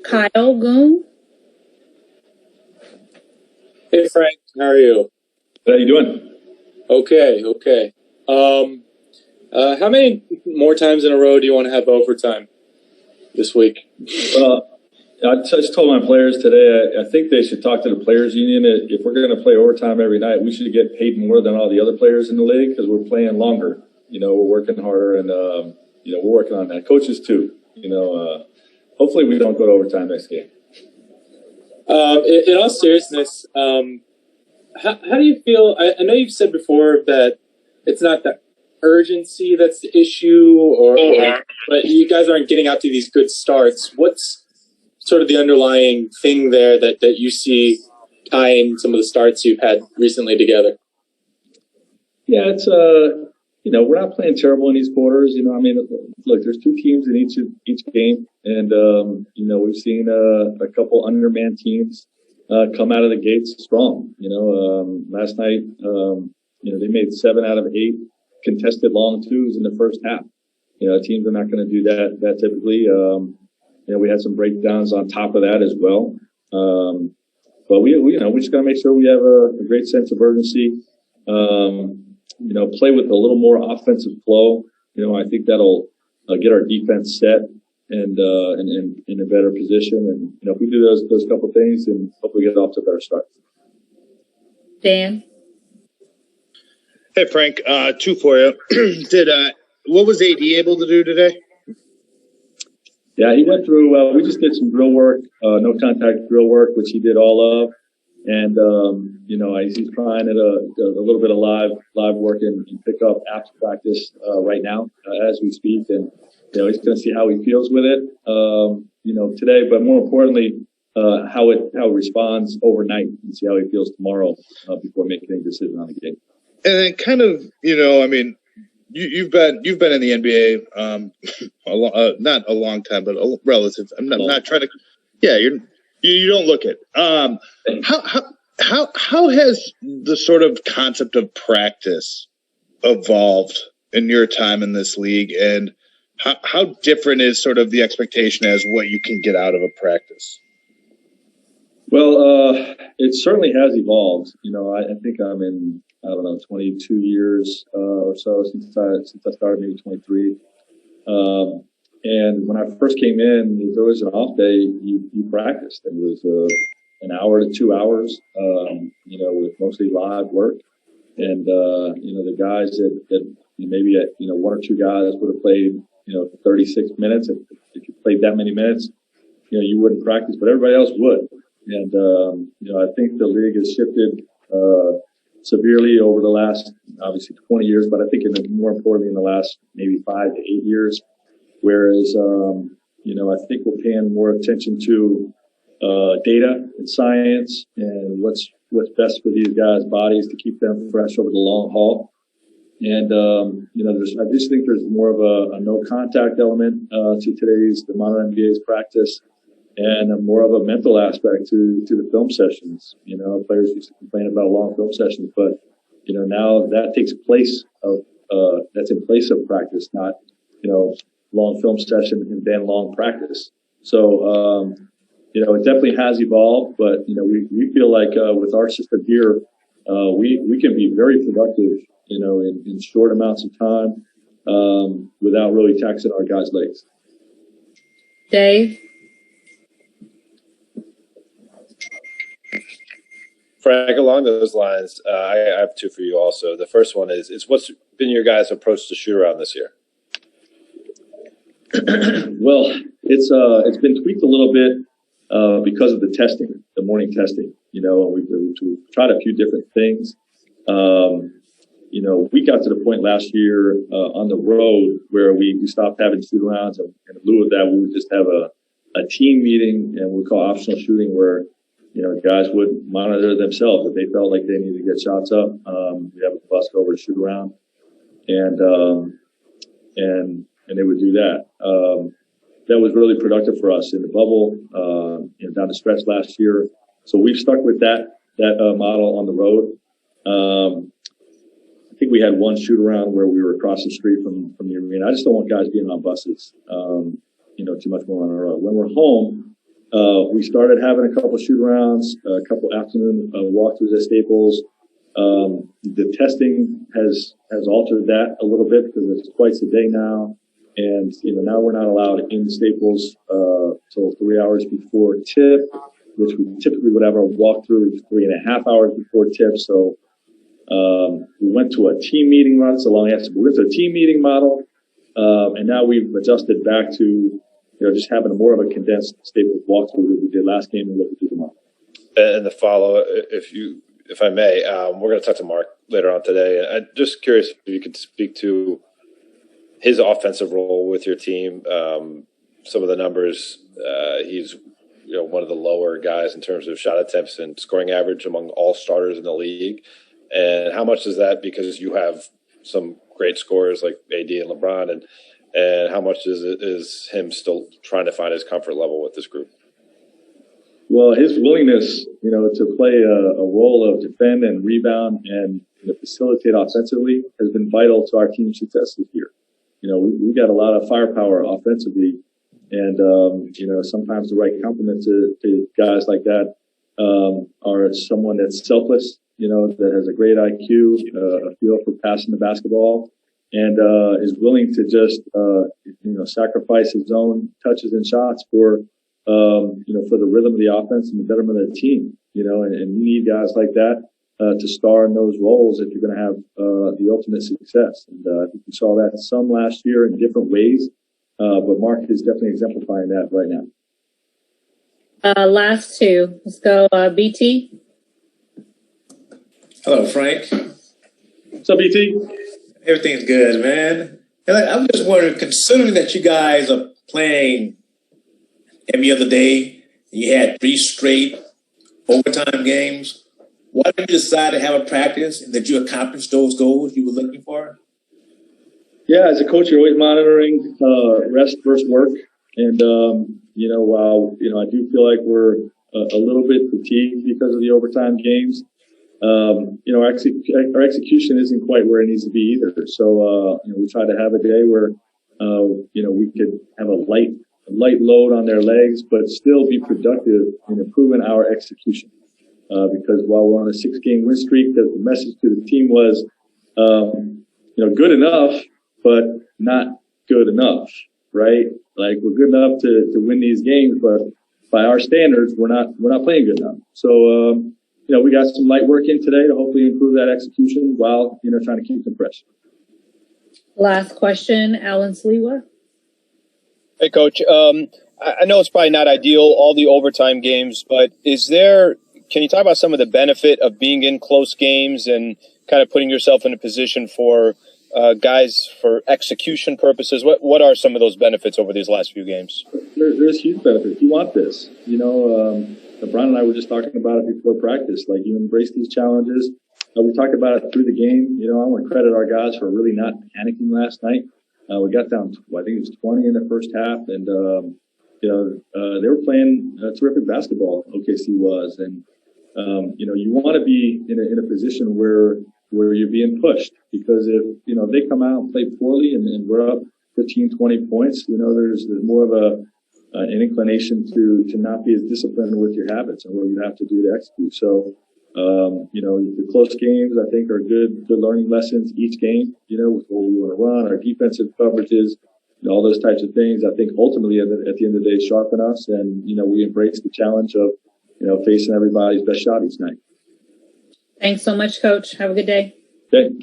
Kyle Goon. Hey Frank, how are you? How you doing? Okay. How many more times in a row do you want to have overtime this week? I just told my players today, I think they should talk to the players union. If we're going to play overtime every night, we should get paid more than all the other players in the league because we're playing longer. We're working harder and, we're working on that. Coaches too, hopefully we don't go to overtime next game. In all seriousness, how do you feel? I know you've said before that it's not the urgency that's the issue, but you guys aren't getting out to these good starts. What's sort of the underlying thing there that you see tying some of the starts you've had recently together? Yeah, it's we're not playing terrible in these quarters. Look, there's two teams in each game, and we've seen a couple undermanned teams come out of the gates strong. Last night, they made 7 out of 8 contested long twos in the first half. Teams are not going to do that typically. We had some breakdowns on top of that as well. But we just got to make sure we have a great sense of urgency. Play with a little more offensive flow. I think that'll get our defense set and in a better position. And if we do those couple things, then hopefully get off to a better start. Dan. Hey Frank, 2 for you. What was AD able to do today? Yeah, he went through. We just did some drill work, no contact drill work, which he did all of. And, he's trying at a little bit of live work and pick up apps practice right now as we speak. And, he's going to see how he feels with it, today. But more importantly, how it responds overnight and see how he feels tomorrow before making any decision on the game. And then kind of, you've been in the NBA not a long time, but a relative. I'm not trying to. Yeah, you don't look it. How has the sort of concept of practice evolved in your time in this league, and how different is sort of the expectation as what you can get out of a practice? Well, it certainly has evolved. I think I'm in 22 years or so since I started, maybe 23. And when I first came in, there was an off day. You practiced. It was an hour to 2 hours, with mostly live work. And the guys that maybe 1 or 2 guys would have played 36 minutes. If you played that many minutes, you wouldn't practice, but everybody else would. And I think the league has shifted severely over the last, obviously, 20 years, but I think more importantly in the last maybe 5 to 8 years. Whereas, I think we're paying more attention to data and science and what's best for these guys' bodies to keep them fresh over the long haul. And, I just think there's more of a no contact element to the modern NBA's practice, and more of a mental aspect to the film sessions. Players used to complain about long film sessions, but, now that takes place that's in place of practice, not, long film session and then long practice. So, it definitely has evolved, but, we feel like with our system here, we can be very productive, in short amounts of time without really taxing our guys' legs. Dave? Frank, along those lines, I have 2 for you also. The first one is what's been your guys' approach to shoot around this year? Well, it's been tweaked a little bit because of the morning testing. We've tried a few different things. We got to the point last year on the road where we stopped having shoot-arounds, and in lieu of that, we would just have a team meeting, and we call optional shooting, where guys would monitor themselves if they felt like they needed to get shots up. We have a bus go over to shoot around, and they would do that. That was really productive for us in the bubble, down the stretch last year. So we've stuck with that model on the road. I think we had one shoot around where we were across the street from the arena. I just don't want guys being on buses, too much more on our road. When we're home, We started having a couple shoot arounds, a couple afternoon walkthroughs at Staples. The testing has altered that a little bit because it's twice a day now. And, now we're not allowed in Staples till 3 hours before tip, which we typically would have our walkthrough 3.5 hours before tip. So we went to a team meeting model. It's a long answer, but we went to a team meeting model. And now we've adjusted back to, just having more of a condensed Staples walkthrough that we did last game and what we did tomorrow. And the follow, if I may, we're going to talk to Mark later on today. I'm just curious if you could speak to his offensive role with your team. Some of the numbers, he's one of the lower guys in terms of shot attempts and scoring average among all starters in the league. And how much is that because you have some great scorers like AD and LeBron, and how much is him still trying to find his comfort level with this group? Well, his willingness, to play a role of defend and rebound and facilitate offensively has been vital to our team's success this year. We got a lot of firepower offensively, and sometimes the right complement to guys like that are someone that's selfless, that has a great IQ, a feel for passing the basketball, and is willing to just sacrifice his own touches and shots for for the rhythm of the offense and the betterment of the team. And you need guys like that to star in those roles if you're going to have the ultimate success. And I think we saw that some last year in different ways, but Mark is definitely exemplifying that right now. Last two. Let's go, BT. Hello, Frank. What's up, BT? Everything's good, man. And I'm just wondering, considering that you guys are playing every other day, you had 3 straight overtime games, why did you decide to have a practice and that you accomplished those goals you were looking for? Yeah, as a coach, you're always monitoring rest versus work. And, while, I do feel like we're a little bit fatigued because of the overtime games, our execution isn't quite where it needs to be either. So, we try to have a day where, we could have a light load on their legs, but still be productive in improving our execution. Because while we're on a 6-game win streak, the message to the team was, good enough, but not good enough, right? Like we're good enough to win these games, but by our standards, we're not playing good enough. So, we got some light work in today to hopefully improve that execution while, trying to keep them fresh. Last question, Alan Sliwa. Hey, Coach. I know it's probably not ideal, all the overtime games, but can you talk about some of the benefit of being in close games and kind of putting yourself in a position for guys for execution purposes? What are some of those benefits over these last few games? There's huge benefits. You want this. Brian and I were just talking about it before practice. Like, you embrace these challenges. We talked about it through the game. I want to credit our guys for really not panicking last night. We got down, I think it was 20 in the first half, and they were playing terrific basketball. OKC was, and you want to be in a position where you're being pushed, because if they come out and play poorly and we're up 15, 20 points, there's more of an inclination to not be as disciplined with your habits and what you have to do to execute. So, the close games, I think, are good learning lessons each game, with what we want to run, our defensive coverages, all those types of things. I think ultimately at the end of the day sharpen us, and, we embrace the challenge of, facing everybody's best shot each night. Thanks so much, Coach. Have a good day. Okay.